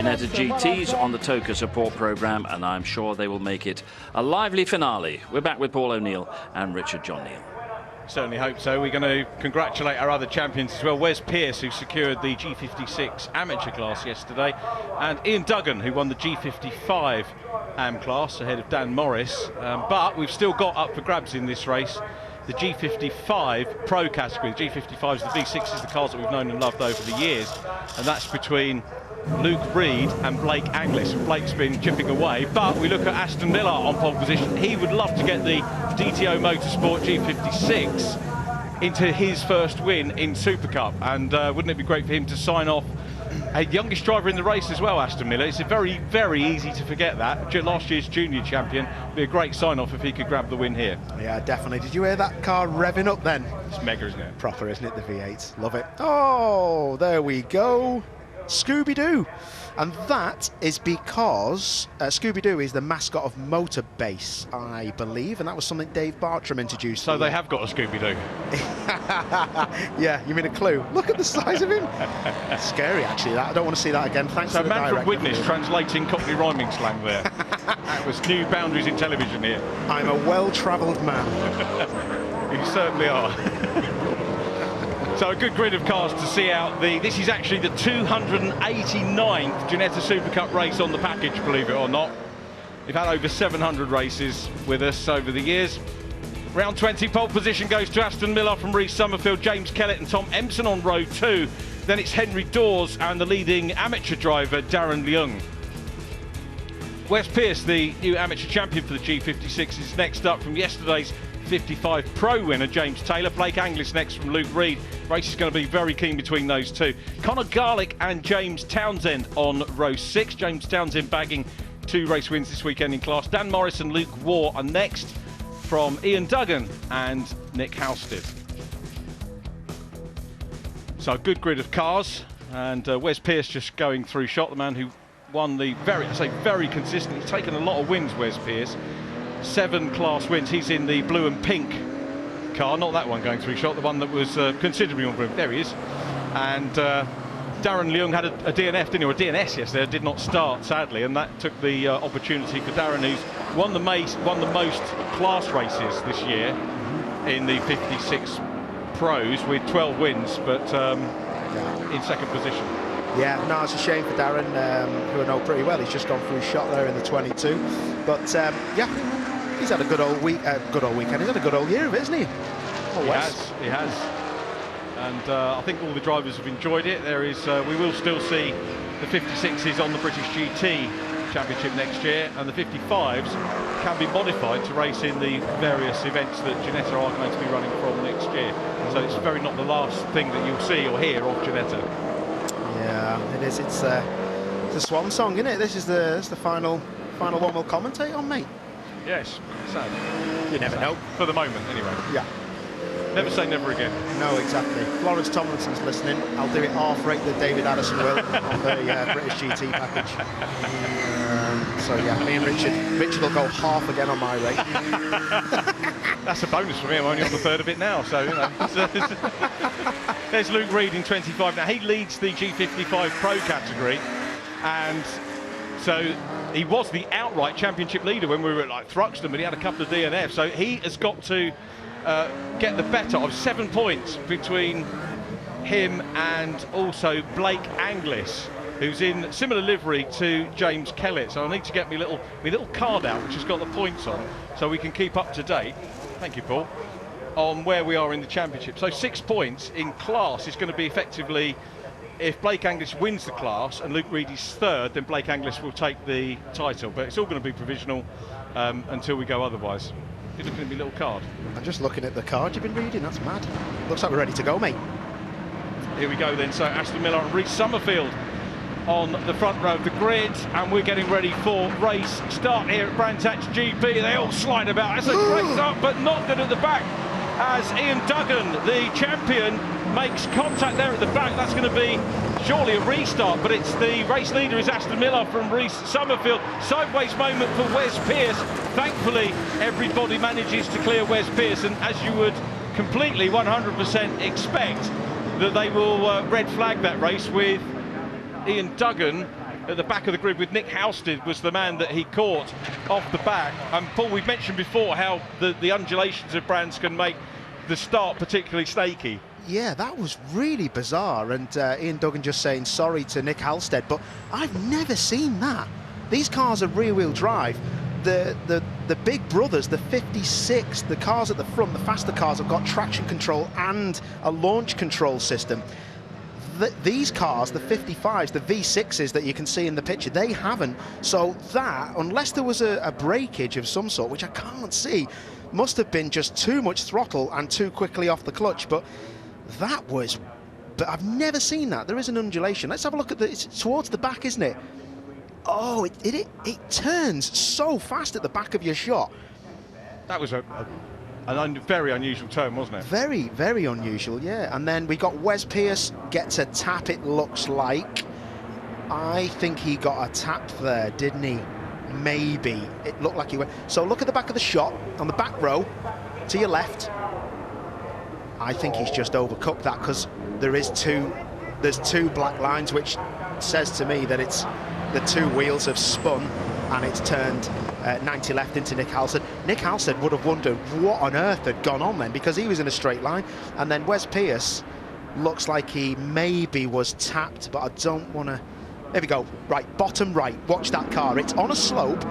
Ginetta GTs on the Toka support programme, and I'm sure they will make it a lively finale. We're back with Paul O'Neill and Richard John Neal. Certainly hope so. We're going to congratulate our other champions as well. Wes Pearce, who secured the G56 amateur class yesterday, and Ian Duggan, who won the G55 AM class ahead of Dan Morris. But we've still got up for grabs in this race the G55 Pro category. The G55s, the V6s, the cars that we've known and loved over the years, and that's between Luke Reed and Blake Anglis. Blake's been chipping away, but we look at Aston Miller on pole position. He would love to get the DTO Motorsport G56 into his first win in Supercup, and wouldn't it be great for him to sign off a youngest driver in the race as well, Aston Miller. It's very, very easy to forget that. Last year's junior champion. It'd be a great sign-off if he could grab the win here. Yeah, definitely. Did you hear that car revving up then? It's mega, isn't it? Proper, isn't it, the V8? Love it. Oh, there we go. Scooby-Doo. And that is because Scooby-Doo is the mascot of Motor Base, I believe, and that was something Dave Bartram introduced. So they have got a Scooby-Doo. Yeah, you mean a clue? Look at the size of him. Scary, actually. That I don't want to see that again. Thanks to the director. So Manfred Widnes translating Cockney rhyming slang there. That was new boundaries in television here. I'm a well-travelled man. You certainly are. So a good grid of cars to see out. This is actually the 289th Ginetta Supercup race on the package, believe it or not. We've had over 700 races with us over the years. Round 20, pole position goes to Aston Miller from Rhys Summerfield, James Kellett and Tom Empson on row 2. Then it's Henry Dawes and the leading amateur driver, Darren Leung. Wes Pearce, the new amateur champion for the G56, is next up from yesterday's 55 Pro winner, James Taylor. Blake Anglis next from Luke Reed. Race is going to be very keen between those two. Conor Garlick and James Townsend on row 6. James Townsend bagging 2 race wins this weekend in class. Dan Morris and Luke Waugh are next from Ian Duggan and Nick Halstead. So a good grid of cars, and Wes Pearce just going through shot, the man who won the very consistent. He's taken a lot of wins, Wes Pearce. 7 class wins. He's in the blue and pink car, not that one going through shot, the one that was considerably on room. There he is. And Darren Leung had a DNF, didn't he, or a DNS yesterday, did not start, sadly, and that took the opportunity for Darren, who's won the most class races this year in the 56 Pros with 12 wins, but in second position. Yeah, no, it's a shame for Darren, who I know pretty well. He's just gone through shot there in the 22. But, yeah, he's had a good old weekend. He's had a good old year of it, hasn't he? Oh, he has. And I think all the drivers have enjoyed it. There is, we will still see the 56s on the British GT Championship next year, and the 55s can be modified to race in the various events that Ginetta are going to be running from next year. So it's very not the last thing that you'll see or hear of Ginetta. Yeah, it is. It's a swan song, isn't it? This is the final one we'll commentate on, mate. Yes, sad. You never know. For the moment, anyway. Yeah. Never say never again. No, exactly. Lawrence Tomlinson's listening. I'll do it half rate that David Addison will on the British GT package. So yeah, me and Richard will go half again on my rate. That's a bonus for me. I'm only on the third of it now, so you know. There's Luke Reed in 25. Now he leads the G55 Pro category, and so he was the outright championship leader when we were at like Thruxton, but he had a couple of DNFs. So he has got to get the better of 7 points between him and also Blake Anglis, who's in similar livery to James Kellett. So I need to get my little card out, which has got the points on, so we can keep up to date. Thank you, Paul. On where we are in the championship. So 6 points in class is going to be effectively, if Blake Anglis wins the class and Luke Reed is third, then Blake Anglis will take the title. But it's all going to be provisional until we go otherwise. You're looking at my little card. I'm just looking at the card you've been reading. That's mad. Looks like we're ready to go, mate. Here we go then. So Aston Miller and Rhys Summerfield on the front row of the grid, and we're getting ready for race start here at Brands Hatch GP. They all slide about. That's a great start, but not good at the back, as Ian Duggan, the champion, makes contact there at the back. That's going to be surely a restart, but it's the race leader is Aston Miller from Rhys Summerfield. Sideways moment for Wes Pearce. Thankfully, everybody manages to clear Wes Pearce, and as you would completely 100% expect, that they will red flag that race with Ian Duggan at the back of the grid with Nick Halstead was the man that he caught off the back. And Paul, we've mentioned before how the undulations of Brands can make the start particularly snaky. Yeah, that was really bizarre, and Ian Duggan just saying sorry to Nick Halstead, but I've never seen that. These cars are rear-wheel drive. The big brothers, the 56, the cars at the front, the faster cars have got traction control and a launch control system. These cars, the 55s, the V6s that you can see in the picture, they haven't. So that, unless there was a breakage of some sort, which I can't see, must have been just too much throttle and too quickly off the clutch. But that was, but I've never seen that. There is an undulation. Let's have a look at it's towards the back, isn't it? Oh, it turns so fast at the back of your shot. That was a very unusual turn, wasn't it? Very, very unusual, yeah. And then we got Wes Pearce gets a tap, it looks like. I think he got a tap there, didn't he? Maybe. It looked like he went. So look at the back of the shot, on the back row, to your left. I think he's just overcooked that, because there's two black lines, which says to me that it's the two wheels have spun and it's turned 90 left into Nick Halstead. Nick Halstead would have wondered what on earth had gone on then, because he was in a straight line. And then Wes Pearce looks like he maybe was tapped, but I don't want to. There we go. Right, bottom right. Watch that car. It's on a slope.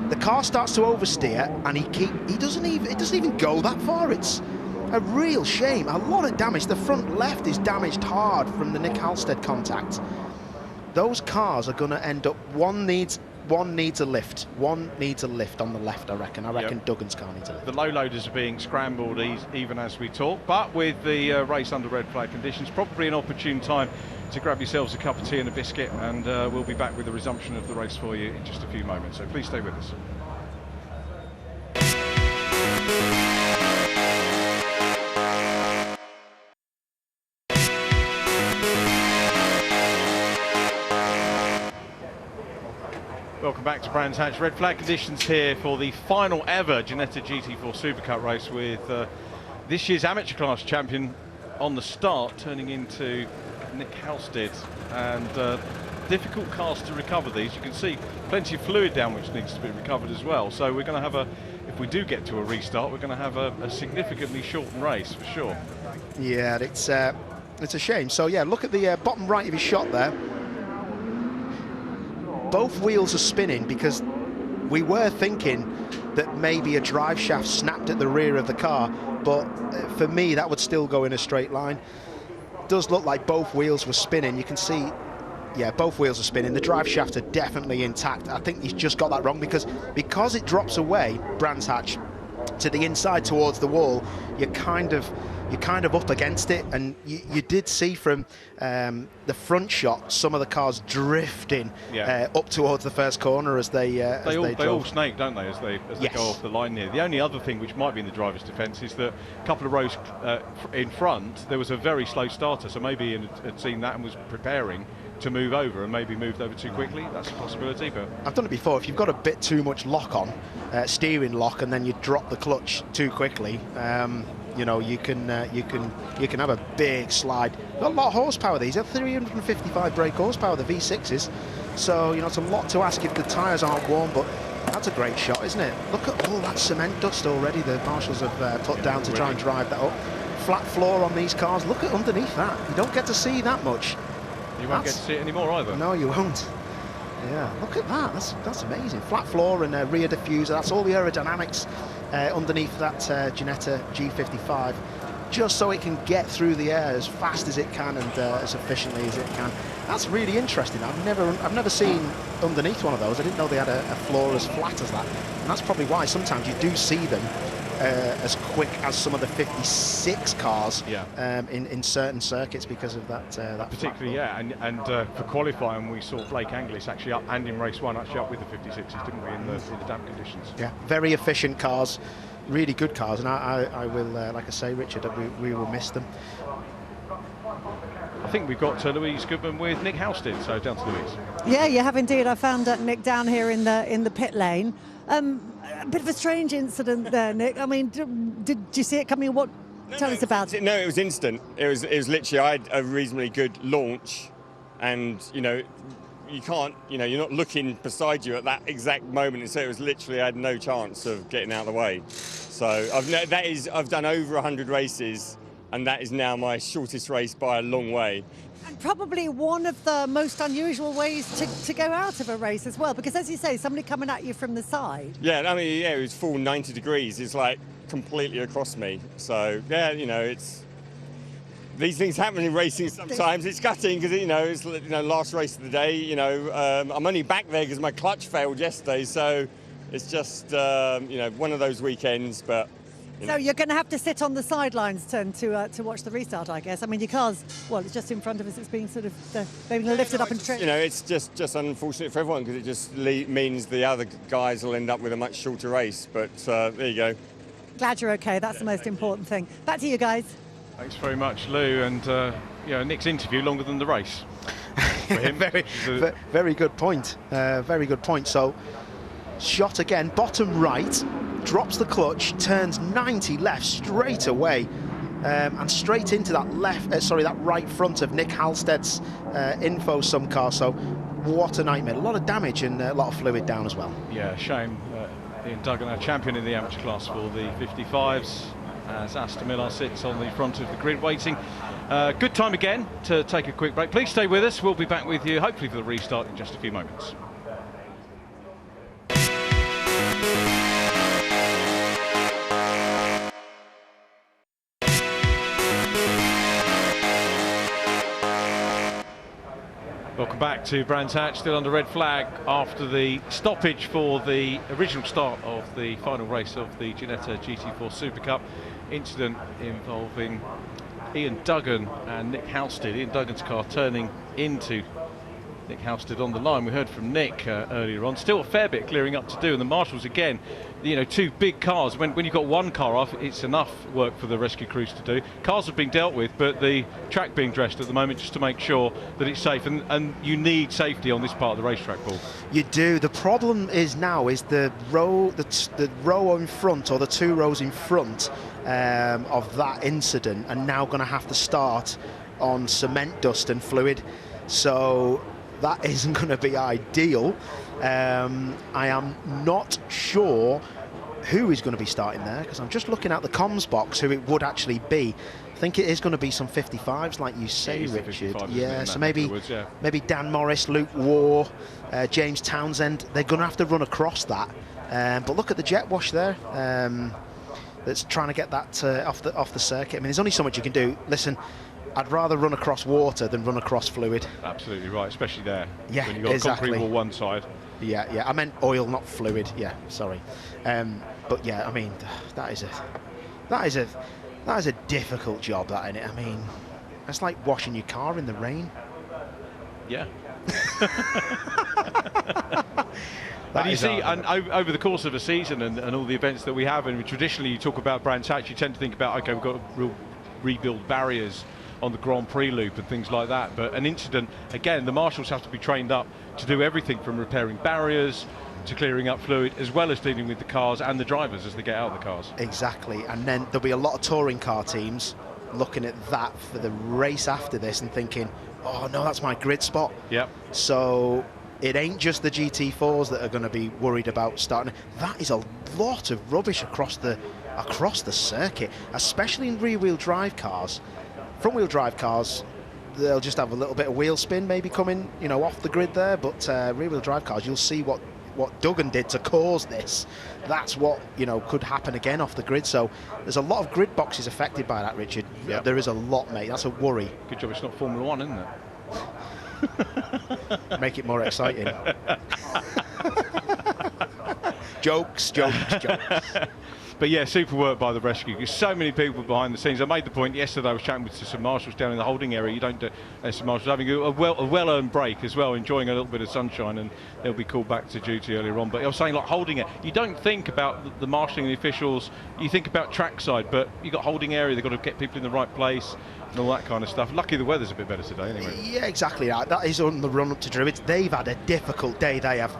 The car starts to oversteer, and it doesn't even go that far. It's a real shame. A lot of damage. The front left is damaged hard from the Nick Halstead contact. Those cars are going to end up. One needs a lift. One needs a lift on the left, I reckon. Yep. Duggan's car needs a lift. The low loaders are being scrambled even as we talk, but with the race under red flag conditions, probably an opportune time to grab yourselves a cup of tea and a biscuit, and we'll be back with the resumption of the race for you in just a few moments. So please stay with us. Welcome back to Brands Hatch. Red flag conditions here for the final ever Ginetta GT4 Supercup race, with this year's amateur class champion on the start, turning into Nick Halstead. And difficult cars to recover these. You can see plenty of fluid down which needs to be recovered as well. So we're going to have if we do get to a restart, we're going to have a significantly shortened race for sure. Yeah, it's a shame. So yeah, look at the bottom right of his shot there. Both wheels are spinning, because we were thinking that maybe a drive shaft snapped at the rear of the car, but for me that would still go in a straight line. It does look like both wheels were spinning. You can see, yeah, both wheels are spinning. The drive shafts are definitely intact. I think he's just got that wrong, because it drops away, Brands Hatch, to the inside towards the wall. You're kind of up against it, and you did see from the front shot some of the cars drifting up towards the first corner as they all snake, don't they, as they go off the line here. The only other thing which might be in the driver's defence is that a couple of rows in front there was a very slow starter, so maybe Ian had seen that and was preparing to move over, and maybe moved over too quickly. That's a possibility. But I've done it before. If you've got a bit too much lock on, steering lock, and then you drop the clutch too quickly, you know, you can have a big slide. Got a lot of horsepower. These are 355 brake horsepower, the V6s. So you know, it's a lot to ask if the tyres aren't warm. But that's a great shot, isn't it? Look at all that cement dust already the marshals have put down to try and drive that up. Flat floor on these cars. Look at underneath that. You don't get to see that much. You won't get to see it anymore either. No, you won't. Yeah, look at that. That's amazing. Flat floor and rear diffuser. That's all the aerodynamics underneath that Ginetta G55, just so it can get through the air as fast as it can and as efficiently as it can. That's really interesting. I've never seen underneath one of those. I didn't know they had a floor as flat as that. And that's probably why sometimes you do see them as quick as some of the 56 cars in certain circuits, because of that. That particularly, yeah, and for qualifying we saw Blake Anglis actually up, and in race one actually up with the 56s, didn't we, in the damp conditions? Yeah, very efficient cars, really good cars, and I will, like I say, Richard, we will miss them. I think we've got Louise Goodman with Nick Halstead, so down to Louise. Yeah, you have indeed. I found Nick down here in the pit lane. A bit of a strange incident there, Nick. I mean, did you see it coming? Tell us about it. No, it was instant. It was literally, I had a reasonably good launch, and you know, you can't, you know, you're not looking beside you at that exact moment, and so it was literally, I had no chance of getting out of the way. So I've done over 100 races, and that is now my shortest race by a long way. And probably one of the most unusual ways to go out of a race as well, because as you say, somebody coming at you from the side. Yeah, I mean, yeah, it was full 90 degrees. It's like completely across me. So yeah, you know, these things happen in racing sometimes. It's gutting because, you know, it's, you know, last race of the day. You know, I'm only back there because my clutch failed yesterday. So it's just, you know, one of those weekends. But so you're going to have to sit on the sidelines to watch the restart, I guess. I mean, your car's, well, it's just in front of us. It's being sort of they're going to lift it up and train. You know, it's just unfortunate for everyone because it just means the other guys will end up with a much shorter race. But there you go. Glad you're okay. That's the most important thing. Back to you guys. Thanks very much, Lou. And you know, Nick's interview longer than the race. For him. Very good point. Very good point. So, shot again, bottom right, drops the clutch, turns 90 left straight away, and straight into that that right front of Nick Halstead's Infosum car. So, what a nightmare! A lot of damage and a lot of fluid down as well. Yeah, shame. Ian Duggan, our champion in the amateur class for the 55s, as Aston Millar sits on the front of the grid waiting. Good time again to take a quick break. Please stay with us. We'll be back with you, hopefully for the restart in just a few moments. Welcome back to Brands Hatch, still under red flag after the stoppage for the original start of the final race of the Ginetta GT4 Supercup. Incident involving Ian Duggan and Nick Halstead. Ian Duggan's car turning into Nick Halstead on the line. We heard from Nick earlier on. Still a fair bit clearing up to do, and the marshals again, you know, two big cars. When you've got one car off, it's enough work for the rescue crews to do. Cars have been dealt with, but the track being dressed at the moment just to make sure that it's safe, and you need safety on this part of the racetrack, Paul. You do. The problem is the row in front, or the two rows in front of that incident, are now going to have to start on cement dust and fluid. So that isn't going to be ideal. I am not sure who is going to be starting there, because I'm just looking at the comms box who it would actually be. I think it is going to be some 55s, like you say, Richard. Yeah, so maybe Dan Morris, Luke Waugh, James Townsend. They're going to have to run across that. But look at the jet wash there. That's trying to get that off the circuit. I mean, there's only so much you can do. Listen, I'd rather run across water than run across fluid. Absolutely right, especially there. Yeah, when you've got exactly. a concrete wall one side. Yeah, I meant oil, not fluid. Yeah, sorry. But yeah, I mean, that is a difficult job, that, isn't it? I mean, that's like washing your car in the rain. Yeah. And you see, and over the course of a season and all the events that we have, and traditionally you talk about Brands Hatch, you tend to think about, okay, we've got to rebuild barriers on the Grand Prix loop and things like that. But an incident, again, the marshals have to be trained up to do everything from repairing barriers to clearing up fluid, as well as dealing with the cars and the drivers as they get out of the cars. Exactly, and then there'll be a lot of touring car teams looking at that for the race after this and thinking, oh no, that's my grid spot. Yep. So it ain't just the GT4s that are going to be worried about starting. That is a lot of rubbish across the circuit, especially in rear-wheel drive cars. Front-wheel drive cars, they'll just have a little bit of wheel spin maybe coming, you know, off the grid there. But rear-wheel drive cars, you'll see what Duggan did to cause this. That's what, you know, could happen again off the grid. So there's a lot of grid boxes affected by that, Richard. Yep. There is a lot, mate. That's a worry. Good job it's not Formula One, isn't it? Make it more exciting. Jokes. But yeah, super work by the rescue. There's so many people behind the scenes. I made the point yesterday. I was chatting with some marshals down in the holding area. You don't do some marshals having a well-earned break as well, enjoying a little bit of sunshine, and they'll be called back to duty earlier on. But I was saying, like, holding it, you don't think about the marshalling the officials. You think about trackside, but you got holding area. They've got to get people in the right place and all that kind of stuff. Lucky the weather's a bit better today, anyway. Yeah, exactly. That is on the run up to Druids. They've had a difficult day. They have.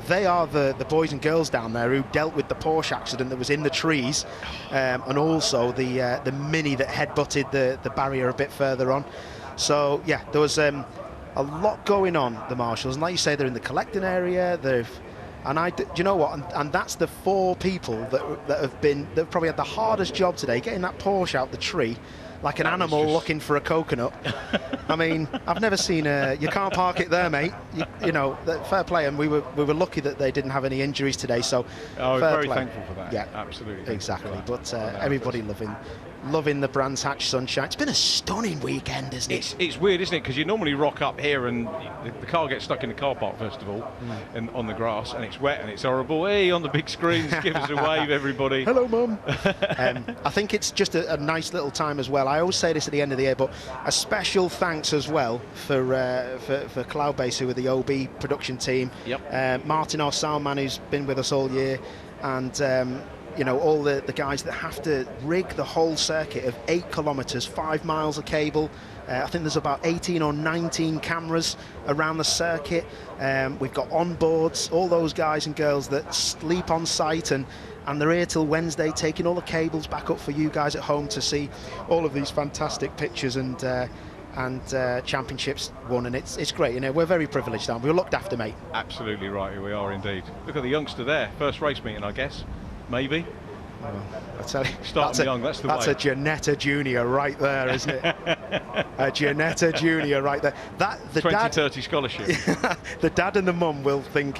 They are the boys and girls down there who dealt with the Porsche accident that was in the trees, and also the Mini that head-butted the barrier a bit further on. So yeah, there was a lot going on, the marshals, and like you say, they're in the collecting area. Do you know what? And that's the 4 people that have probably had the hardest job today, getting that Porsche out the tree like an animal looking for a coconut. I mean, I've never seen you can't park it there, mate. You know, fair play, and we were lucky that they didn't have any injuries today. So, we're very play. thankful for that. Yeah, absolutely. Exactly. But everybody loving the Brands Hatch sunshine. It's been a stunning weekend, isn't it? It's weird, isn't it? Because you normally rock up here and the car gets stuck in the car park first of all, and on the grass, and it's wet and it's horrible. Hey, on the big screens, give us a wave, everybody. Hello, Mum. I think it's just a nice little time as well. I always say this at the end of the year, but a special thanks as well for Cloudbase, who are the OB production team. Yep. Martin, our sound man, who's been with us all year, and you know, all the guys that have to rig the whole circuit of 8 kilometres, 5 miles of cable. I think there's about 18 or 19 cameras around the circuit. We've got onboards, all those guys and girls that sleep on site, and they're here till Wednesday, taking all the cables back up for you guys at home to see all of these fantastic pictures and championships won, and it's great. You know, we're very privileged, aren't we? We're looked after, mate. Absolutely right, we are indeed. Look at the youngster there, first race meeting, I guess. Maybe. I tell you, Starting young, that's the way. That's a Ginetta Junior right there, isn't it? A Ginetta Junior right there. The 2030 scholarship. The dad and the mum will think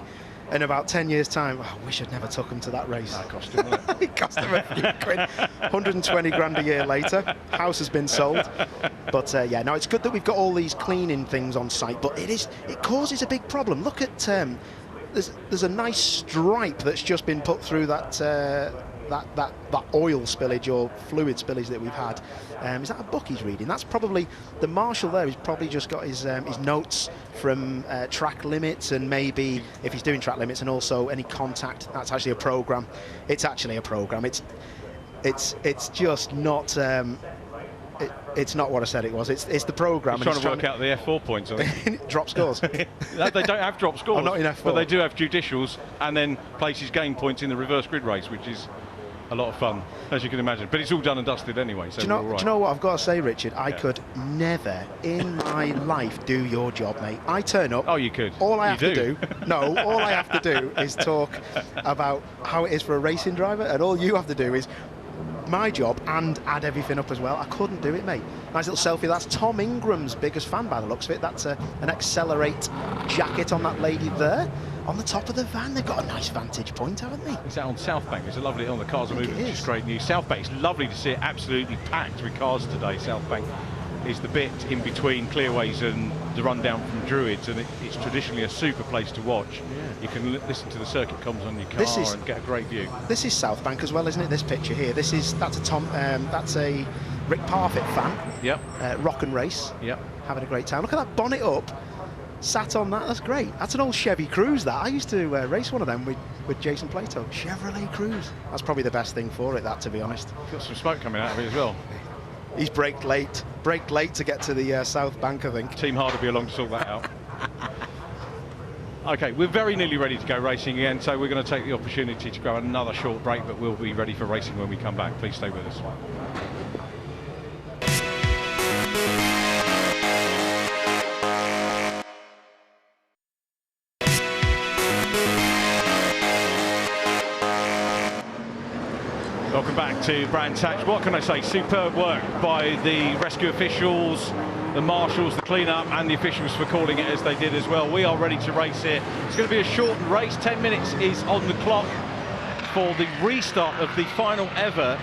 in about 10 years' time, I wish I'd never took him to that race. That cost him, wouldn't it? It cost him a few quid. 120 grand a year later. House has been sold. But yeah, no, it's good that we've got all these cleaning things on site, but it causes a big problem. Look at there's a nice stripe that's just been put through that oil spillage or fluid spillage that we've had. Is that a book he's reading? That's probably the marshal there. He's probably just got his notes from track limits, and maybe if he's doing track limits, and also any contact. That's actually a program. It's actually a program. It's just not. It's not what I said it was. It's the program. He's trying to work out the F4 points, I think. Drop scores. They don't have drop scores. Oh, not in F4. But they do have judicials, and then places gain points in the reverse grid race, which is a lot of fun, as you can imagine. But it's all done and dusted anyway, so do you know what I've got to say, Richard? I could never in my life do your job, mate. I turn up. Oh, you could. All I have to do is talk about how it is for a racing driver, and all you have to do is my job and add everything up as well. I couldn't do it, mate. Nice little selfie. That's Tom Ingram's biggest fan by the looks of it. That's an Accelerate jacket on that lady there. On the top of the van, they've got a nice vantage point, haven't they? Is that on South Bank? It's a lovely, the cars are moving, which is great news. South Bank, it's lovely to see it absolutely packed with cars today. South Bank is the bit in between Clearways and the rundown from Druids, and it's traditionally a super place to watch. Yeah. You can listen to the circuit comms on your car and get a great view. This is South Bank as well, isn't it? This picture here. That's a Rick Parfitt fan. Yep. Rock and Race. Yep. Having a great time. Look at that bonnet up. Sat on that. That's great. That's an old Chevy Cruze. That I used to race one of them with Jason Plato. Chevrolet Cruze. That's probably the best thing for it. That, to be honest. Got some smoke coming out of it as well. He's braked late to get to the South Bank, I think. Team Hard will be along to sort that out. Okay, we're very nearly ready to go racing again, so we're going to take the opportunity to grab another short break, but we'll be ready for racing when we come back. Please stay with us. Welcome back to Brands Hatch. What can I say? Superb work by the rescue officials, the marshals, the clean-up, and the officials for calling it as they did as well. We are ready to race here. It's going to be a shortened race. 10 minutes is on the clock for the restart of the final ever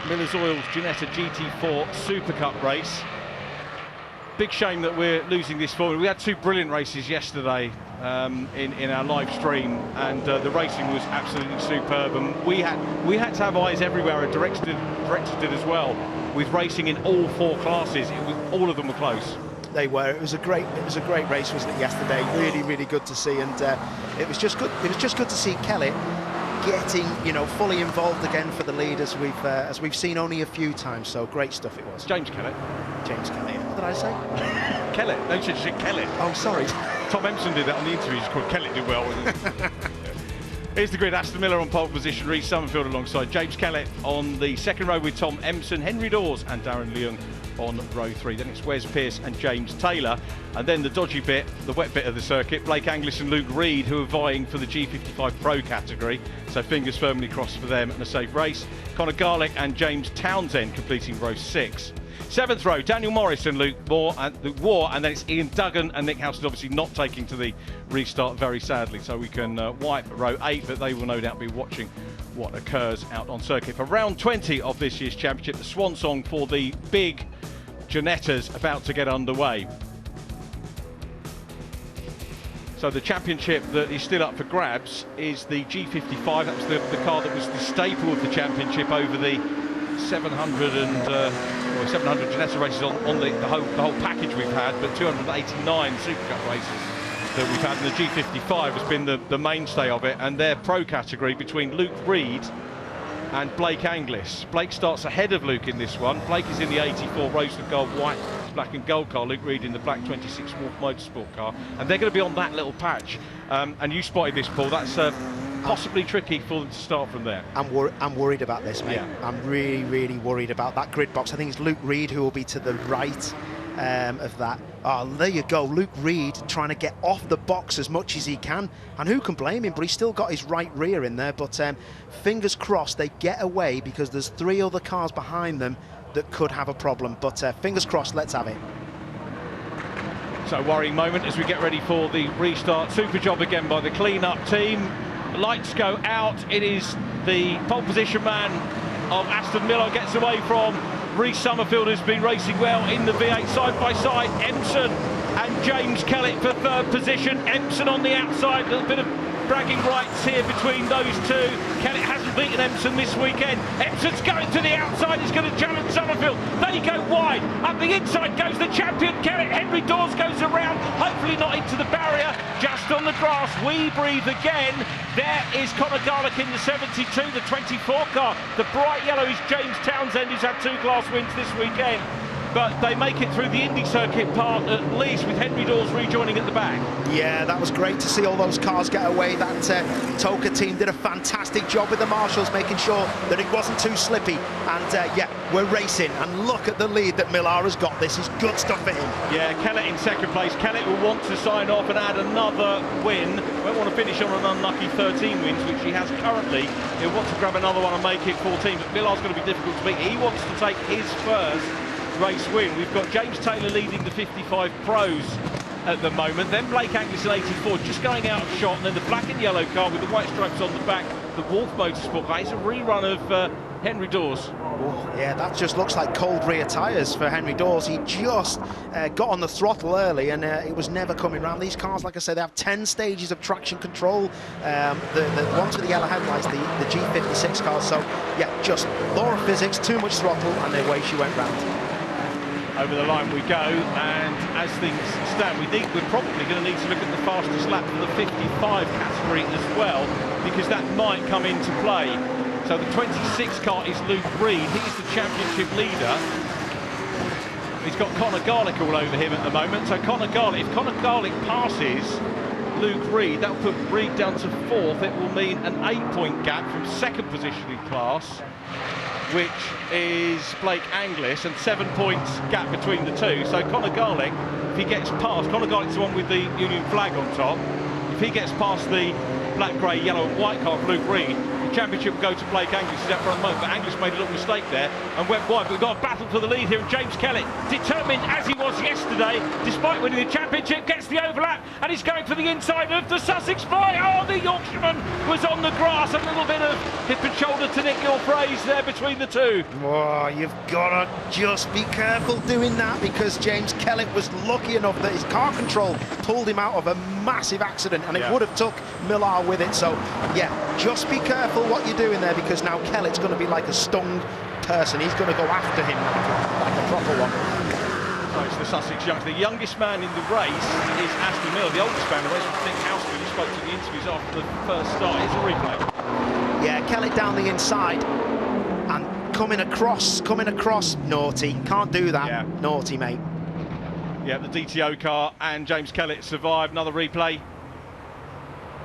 Miller's Oil's Ginetta GT4 Supercup race. Big shame that we're losing this forward. We had 2 brilliant races yesterday in our live stream, and the racing was absolutely superb, and we had to have eyes everywhere, and directors did as well, with racing in all 4 classes. All of them were close. They were. It was a great race, wasn't it, yesterday? Really good to see, and it was just good to see Kelly getting, fully involved again for the lead, as we've seen only a few times. So great stuff it was. James Kelly. What did I say? Kelly. No, you said Kelly. Oh, sorry. Tom Empson did that on the interview. He's called Kelly did well, wasn't it? Here's the grid. Aston Miller on pole position. Reece Summerfield alongside James Kellett on the second row with Tom Empson, Henry Dawes and Darren Leung on row 3. Then it's Wes Pearce and James Taylor. And then the dodgy bit, the wet bit of the circuit, Blake Angliss and Luke Reed, who are vying for the G55 Pro category. So fingers firmly crossed for them and a safe race. Conor Garlick and James Townsend completing row 6. 7th row, Daniel Morris and Luke War, and then it's Ian Duggan and Nick Howson, obviously not taking to the restart, very sadly. So we can wipe row 8, but they will no doubt be watching what occurs out on circuit. For round 20 of this year's championship, the swan song for the big Ginettas about to get underway. So the championship that is still up for grabs is the G55. That was the car that was the staple of the championship over the 700 Ginetta races on the whole package we've had, but 289 Supercup races that we've had, and the G55 has been the mainstay of it. And their pro category between Luke Reed and Blake Angliss. Blake starts ahead of Luke in this one. Blake is in the 84 rose of gold white black and gold car. Luke Reed in the black 26 Wolf Motorsport car, and they're going to be on that little patch. And you spotted this, Paul. That's possibly tricky for them to start from there. I'm worried about this, mate. Yeah. I'm really worried about that grid box. I think it's Luke Reed who will be to the right of that. Oh, there you go. Luke Reed trying to get off the box as much as he can. And who can blame him? But he's still got his right rear in there. But fingers crossed they get away, because there's 3 other cars behind them that could have a problem. But fingers crossed, let's have it. So worrying moment as we get ready for the restart. Super job again by the clean-up team. Lights go out. It is the pole position man of Aston Miller gets away from Rhys Summerfield, who's been racing well in the V8 side by side. Empson and James Kellett for 3rd position. Empson on the outside, a little bit of bragging rights here between those two. Kellett hasn't beaten Empson this weekend. Empson's going to the outside, he's going to challenge Summerfield. They go wide. Up the inside goes the champion Kellett. Henry Dawes goes around, hopefully not into the barrier, just on the grass. We breathe again. There is Conor Garlick in the 72, the 24 car. The bright yellow is James Townsend, who's had 2 class wins this weekend. But they make it through the Indy circuit part at least, with Henry Dawes rejoining at the back. Yeah, that was great to see all those cars get away. That Toka team did a fantastic job with the marshals, making sure that it wasn't too slippy. And yeah, we're racing, and look at the lead that Millar has got. This is good stuff for him. Yeah, Kellett in 2nd place. Kellett will want to sign off and add another win. Won't want to finish on an unlucky 13 wins, which he has currently. He'll want to grab another one and make it 14, but Millar's going to be difficult to beat. He wants to take his first race win. We've got James Taylor leading the 55 Pros at the moment, then Blake Angliss in 84 just going out of shot, and then the black and yellow car with the white stripes on the back, the Wolf Motorsport car. It's a rerun of Henry Dawes. Oh, yeah, that just looks like cold rear tyres for Henry Dawes. He just got on the throttle early, and it was never coming round. These cars, like I said, they have 10 stages of traction control. The ones with the yellow headlights, the G56 cars. So yeah, just law of physics, too much throttle, and away she went round. Over the line we go, and as things stand, we're probably going to need to look at the fastest lap for the 55 category as well, because that might come into play. So the 26 car is Luke Reed. He's the championship leader. He's got Conor Garlick all over him at the moment. So Conor Garlick, if Conor Garlick passes Luke Reed, that'll put Reed down to 4th. It will mean an 8-point gap from 2nd position in class, which is Blake Angliss, and 7 points gap between the two. So Conor Garlick, if he gets past, Conor Garlick's the one with the Union flag on top. If he gets past the black, grey, yellow and white car of Luke Reed, the championship will go to Blake Angliss. He's out for a moment, but Angliss made a little mistake there and went wide. But we've got a battle for the lead here, and James Kellett, determined as he was yesterday, despite winning the championship, gets the overlap, and he's going for the inside of the Sussex boy. Oh, the Yorkshireman was on the grass. A little bit of hip and shoulder to Nick Gilfray's there between the two. Oh, you've got to just be careful doing that, because James Kellett was lucky enough that his car control pulled him out of a massive accident, and it would have took Millar with it. So yeah, just be careful what you're doing there, because now Kellett's going to be like a stung person. He's going to go after him like a proper one. So it's the Sussex youngster. The youngest man in the race is Aston Miller. The oldest man in the race was Nick Howson, who spoke to the interviews after the first start. It's a replay. Yeah, Kellett down the inside and coming across, naughty. Can't do that. Yeah. Naughty, mate. Yeah, the DTO car and James Kellett survived. Another replay.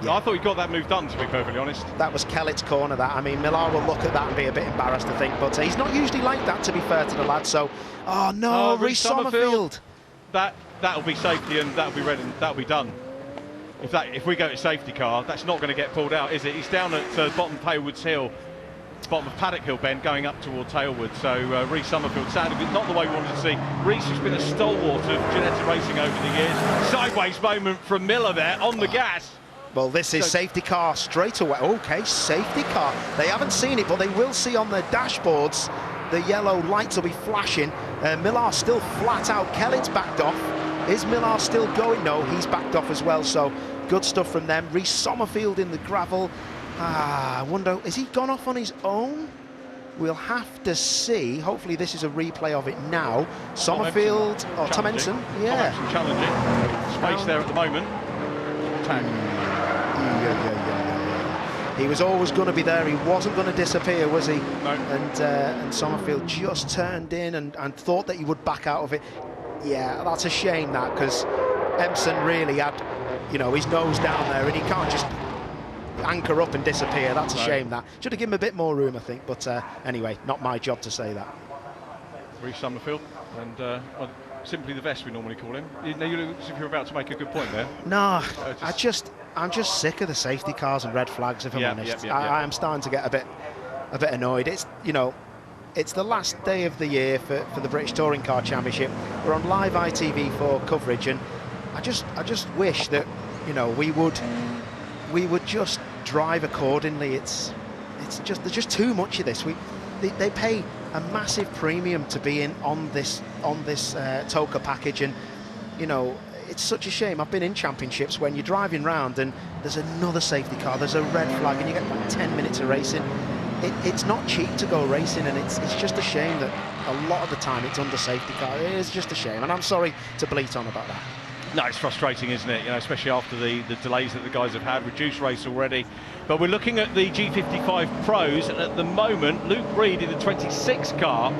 Yeah. I thought he got that move done, to be perfectly honest. That was Kellett's corner, that. I mean, Millar will look at that and be a bit embarrassed, I think, but he's not usually like that, to be fair to the lad. So, oh no, Rhys Summerfield. That'll be safety, and that'll be ready. That'll be done. If we go to safety car, that's not going to get pulled out, is it? He's down at bottom of Haywards Hill, bottom of Paddock Hill bend, going up towards Haywards. So Rhys Summerfield, sadly, not the way we wanted to see. Rhys has been a stalwart of Ginetta racing over the years. Sideways moment from Miller there on the gas. Well, this is safety car straight away. Okay, safety car. They haven't seen it, but they will see on their dashboards. The yellow lights will be flashing. Millar still flat out. Kellett's backed off. Is Millar still going? No, he's backed off as well. So good stuff from them. Rhys Summerfield in the gravel. I wonder, has he gone off on his own? We'll have to see. Hopefully this is a replay of it now. Summerfield, Tom Ensign, yeah. Tom Ensign challenging. Space there at the moment. Tag. Yeah. He was always going to be there. He wasn't going to disappear, was he? No. And Summerfield just turned in and thought that he would back out of it. Yeah, that's a shame, that, because Empson really had, you know, his nose down there, and he can't just anchor up and disappear. That's a shame, that. Should have given him a bit more room, I think. But anyway, not my job to say that. Rhys Summerfield, and simply the vest, we normally call him. You look as if you're about to make a good point there. No, I'm just sick of the safety cars and red flags, if I'm honest. I am starting to get a bit annoyed. It's, you know, it's the last day of the year for the British Touring Car Championship. We're on live ITV4 coverage, and I just wish that, you know, we would just drive accordingly. It's just, there's just too much of this. They pay a massive premium to be in on this TOCA package, and you know, it's such a shame. I've been in championships when you're driving round and there's another safety car, there's a red flag, and you get like 10 minutes of racing. It's not cheap to go racing, and it's just a shame that a lot of the time it's under safety car. It is just a shame, and I'm sorry to bleat on about that. No, it's frustrating, isn't it? You know, especially after the delays that the guys have had, reduced race already. But we're looking at the G55 Pros, and at the moment, Luke Reed in the 26 car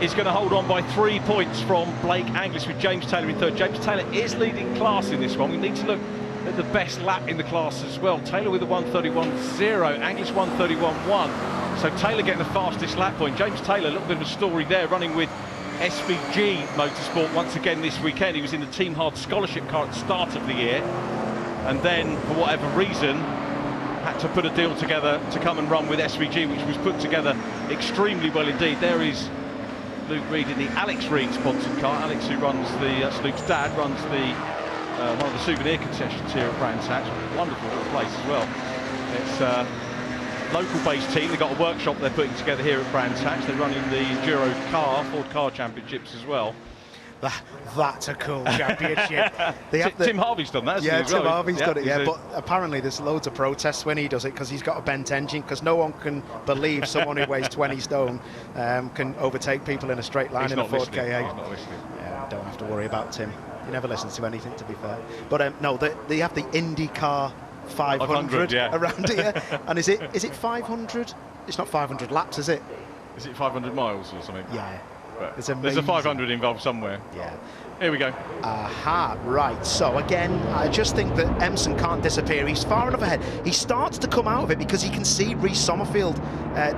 is going to hold on by 3 points from Blake Anglis, with James Taylor in third. James Taylor is leading class in this one. We need to look at the best lap in the class as well. Taylor with a 1:31.0, Anglis 1:31.1. So Taylor getting the fastest lap point. James Taylor, a little bit of a story there, running with SVG Motorsport once again this weekend. He was in the Team Hard Scholarship car at the start of the year, and then for whatever reason had to put a deal together to come and run with SVG, which was put together extremely well indeed. There is Luke Reed in the Alex Reed sponsored car. Alex, who runs Luke's dad, runs one of the souvenir concessions here at Brands Hatch. Wonderful little place as well. It's a local-based team. They've got a workshop they're putting together here at Brands Hatch. They're running the Enduro Ford Car Championships as well. That's a cool championship. Tim Harvey's done that, hasn't he? Tim Harvey's done it, but apparently there's loads of protests when he does it, because he's got a bent engine, because no one can believe someone who weighs 20 stone can overtake people in a straight line in a Ford KA. He's not listening. Yeah, don't have to worry about Tim. He never listens to anything, to be fair. But no, they have the IndyCar 500 around here. And is it 500? It's not 500 laps, is it? Is it 500 miles or something? Yeah. There's a 500 involved somewhere. Yeah. Here we go. Aha, right. So again, I just think that Empson can't disappear. He's far enough ahead. He starts to come out of it because he can see Rhys Summerfield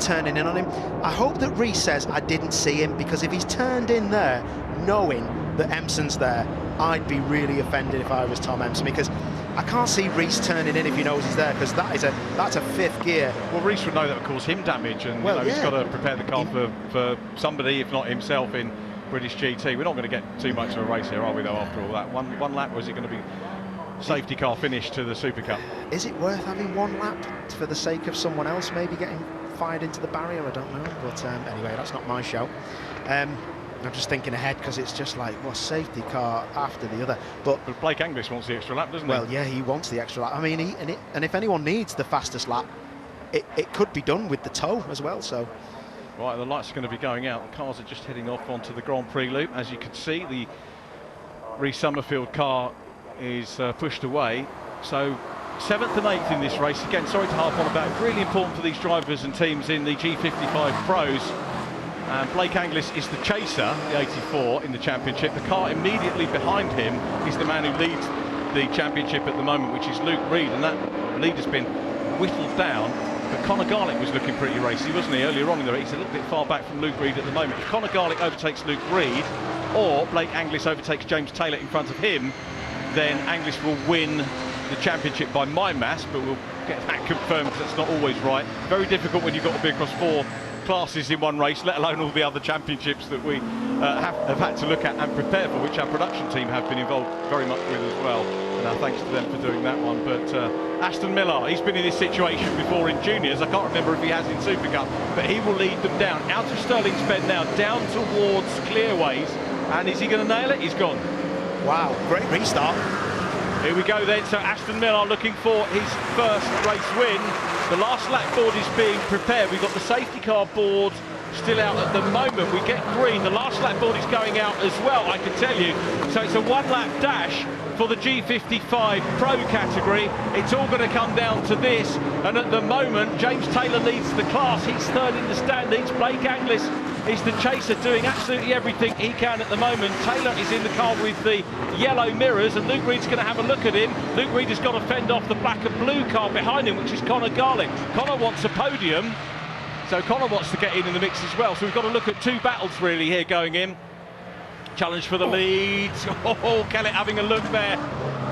turning in on him. I hope that Rhys says, I didn't see him, because if he's turned in there knowing that Empson's there, I'd be really offended if I was Tom Empson, because I can't see Rhys turning in if he knows he's there, because that's a fifth gear. Well, Rhys would know that would cause him damage, and he's got to prepare the car for somebody, if not himself, in British GT. We're not going to get too much of a race here, are we, though, after all that? One lap, or is it going to be safety car finish to the Supercup? Is it worth having one lap for the sake of someone else maybe getting fired into the barrier? I don't know, but anyway, that's not my show. I'm just thinking ahead, because it's just like, well, safety car after the other. But Blake Anglis wants the extra lap, doesn't he? Well, yeah, he wants the extra lap. I mean, and if anyone needs the fastest lap, it could be done with the tow as well. So, right, the lights are going to be going out. The cars are just heading off onto the Grand Prix loop. As you can see, the Rhys Summerfield car is pushed away. So 7th and 8th in this race. Again, sorry to harp on about it. Really important for these drivers and teams in the G55 Pros. Blake Anglis is the chaser, the 84 in the championship. The car immediately behind him is the man who leads the championship at the moment, which is Luke Reed, and that lead has been whittled down. But Conor Garlick was looking pretty racy, wasn't he, earlier on in the race? He's a little bit far back from Luke Reed at the moment. If Conor Garlick overtakes Luke Reed, or Blake Anglis overtakes James Taylor in front of him, then Anglis will win the championship by my maths, but we'll get that confirmed because that's not always right. Very difficult when you've got to be across 4 classes in one race, let alone all the other championships that we have had to look at and prepare for, which our production team have been involved very much with as well. And thanks to them for doing that one. But Aston Miller, he's been in this situation before in juniors. I can't remember if he has in Supercup, but he will lead them down out of Stirling's Bend now, down towards Clearways. And is he going to nail it? He's gone. Wow, great restart. Here we go then, so Aston Miller looking for his first race win. The last lap board is being prepared. We've got the safety car board still out at the moment. We get green. The last lap board is going out as well, I can tell you. So it's a 1-lap dash for the G55 Pro category. It's all going to come down to this. And at the moment, James Taylor leads the class. He's third in the standings. Blake Anglis is the chaser, doing absolutely everything he can at the moment. Taylor is in the car with the yellow mirrors, and Luke Reed's going to have a look at him. Luke Reed has got to fend off the black and blue car behind him, which is Conor Garlick. Conor wants a podium, so Conor wants to get in the mix as well. So we've got to look at 2 battles really here going in. Challenge for the lead. Oh, Kellett having a look there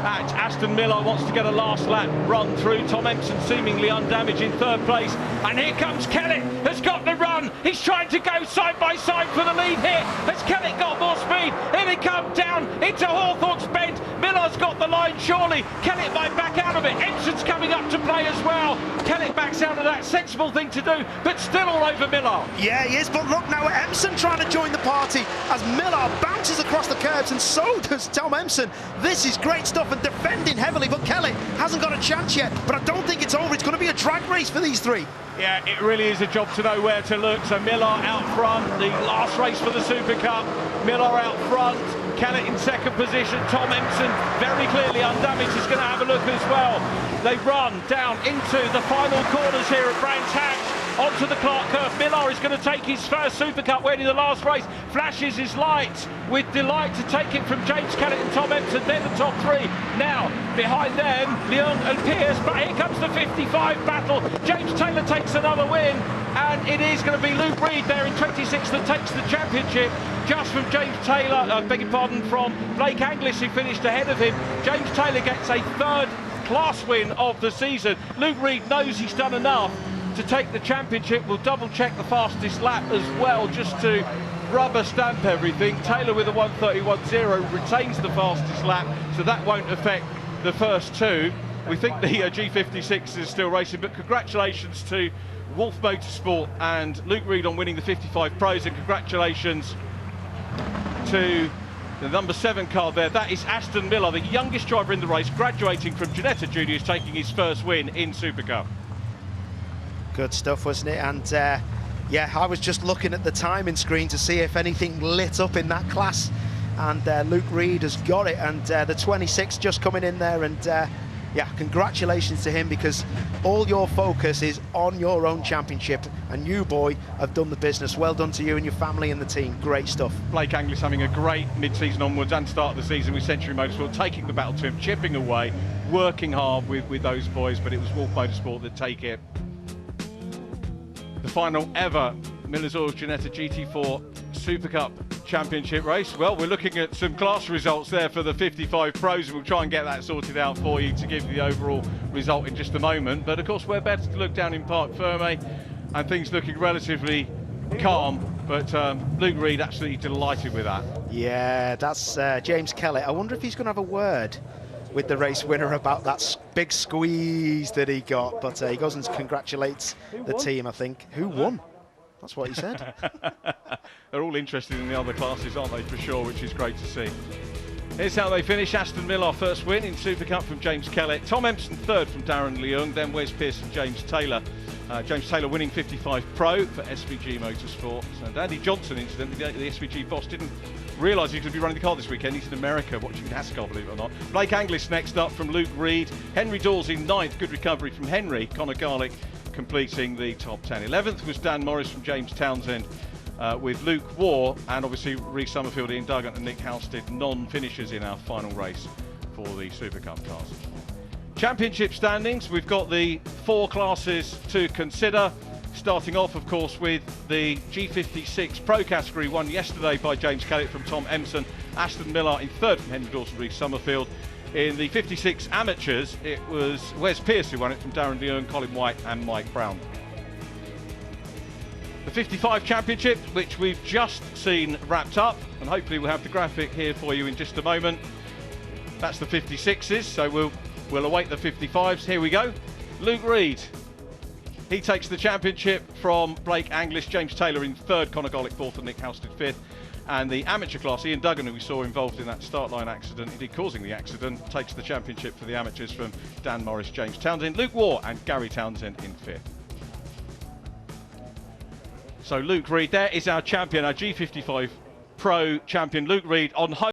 at Aston Miller, wants to get a last lap run through. Tom Empson seemingly undamaged in 3rd place. And here comes Kellett, has got the run. He's trying to go side by side for the lead here. Has Kellett got more speed? Here they come down into Hawthorne's Bend. Miller's got the line, surely. Kellett might back out of it. Empson's coming up to play as well. Kellett backs out of that, sensible thing to do, but still all over Miller. Yeah, he is, but look now at Empson trying to join the party as Miller bounces across the curbs, and so does Tom Empson. This is great stuff and defending heavily, but Kellett hasn't got a chance yet. But I don't think it's over. It's going to be a drag race for these 3. Yeah, it really is a job to know where to look. So Miller out front, the last race for the Super Cup. Miller out front, Kellett in 2nd position. Tom Empson very clearly undamaged, is going to have a look as well. They run down into the final corners here at Brands Hatch. Onto the Clark curve. Miller is going to take his first Super Cup win in the last race. Flashes his lights with delight to take it from James Kellett and Tom Empson. They're the top 3. Now, behind them, Leung and Pierce. But here comes the 55 battle. James Taylor takes another win. And it is going to be Luke Reed there in 26 that takes the championship. Just from James Taylor, I beg your pardon, from Blake Anglis, who finished ahead of him. James Taylor gets a 3rd class win of the season. Luke Reed knows he's done enough to take the championship. We'll double check the fastest lap as well, just to rubber stamp everything. Taylor with a 1:31.0 retains the fastest lap, so that won't affect the first 2. We think the G56 is still racing, but congratulations to Wolf Motorsport and Luke Reed on winning the 55 Pros, and congratulations to the number 7 car there. That is Aston Miller, the youngest driver in the race, graduating from Ginetta Juniors, taking his first win in Supercup. Good stuff, wasn't it? And yeah, I was just looking at the timing screen to see if anything lit up in that class, and Luke Reed has got it, and the 26 just coming in there, and yeah, congratulations to him, because all your focus is on your own championship, and you, boy, have done the business. Well done to you and your family and the team. Great stuff. Blake Anglis having a great mid-season onwards and start of the season with Century Motorsport, taking the battle to him, chipping away, working hard with those boys, but it was Wolf Motorsport that take it. The final ever Miller's Oils Ginetta GT4 Supercup Championship race. Well, we're looking at some class results there for the 55 Pros, and we'll try and get that sorted out for you to give you the overall result in just a moment. But of course, we're better to look down in Parc Ferme, and things looking relatively calm. But Luke Reed absolutely delighted with that. Yeah, that's James Kellett. I wonder if he's going to have a word with the race winner about that big squeeze that he got, but he goes and congratulates the team, I think. Who won? That's what he said. They're all interested in the other classes, aren't they, for sure, which is great to see. Here's how they finish. Aston Miller first win in Supercup from James Kellett. Tom Empson 3rd from Darren Leung, then Wes Pearce and James Taylor. James Taylor winning 55 Pro for SVG Motorsport. And Andy Johnson, incidentally, the SVG boss, didn't realise he could be running the car this weekend. He's in America watching NASCAR, believe it or not. Blake Anglis next up from Luke Reed. Henry Dawes in 9th. Good recovery from Henry. Conor Garlick completing the top 10. 11th was Dan Morris from James Townsend, with Luke Waugh, and obviously Reece Summerfield, Ian Duggan and Nick Halstead non-finishers in our final race for the Supercup cars. Championship standings, we've got the 4 classes to consider. Starting off, of course, with the G56 Pro category, won yesterday by James Kellett from Tom Emson, Aston Miller in third from Henry Dawson, Reece Summerfield. In the 56 Amateurs, it was Wes Pearce who won it from Darren Deung, Colin White and Mike Brown. The 55 Championship, which we've just seen wrapped up, and hopefully we'll have the graphic here for you in just a moment. That's the 56s, so we'll await the 55s. Here we go. Luke Reed. He takes the championship from Blake Anglish, James Taylor in third, Conor Golick fourth and Nick Halstead fifth. And the amateur class, Ian Duggan, who we saw involved in that start line accident, indeed causing the accident, takes the championship for the amateurs from Dan Morris, James Townsend, Luke Waugh and Gary Townsend in fifth. So Luke Reed, there is our champion, our G55 Pro champion, Luke Reed on home.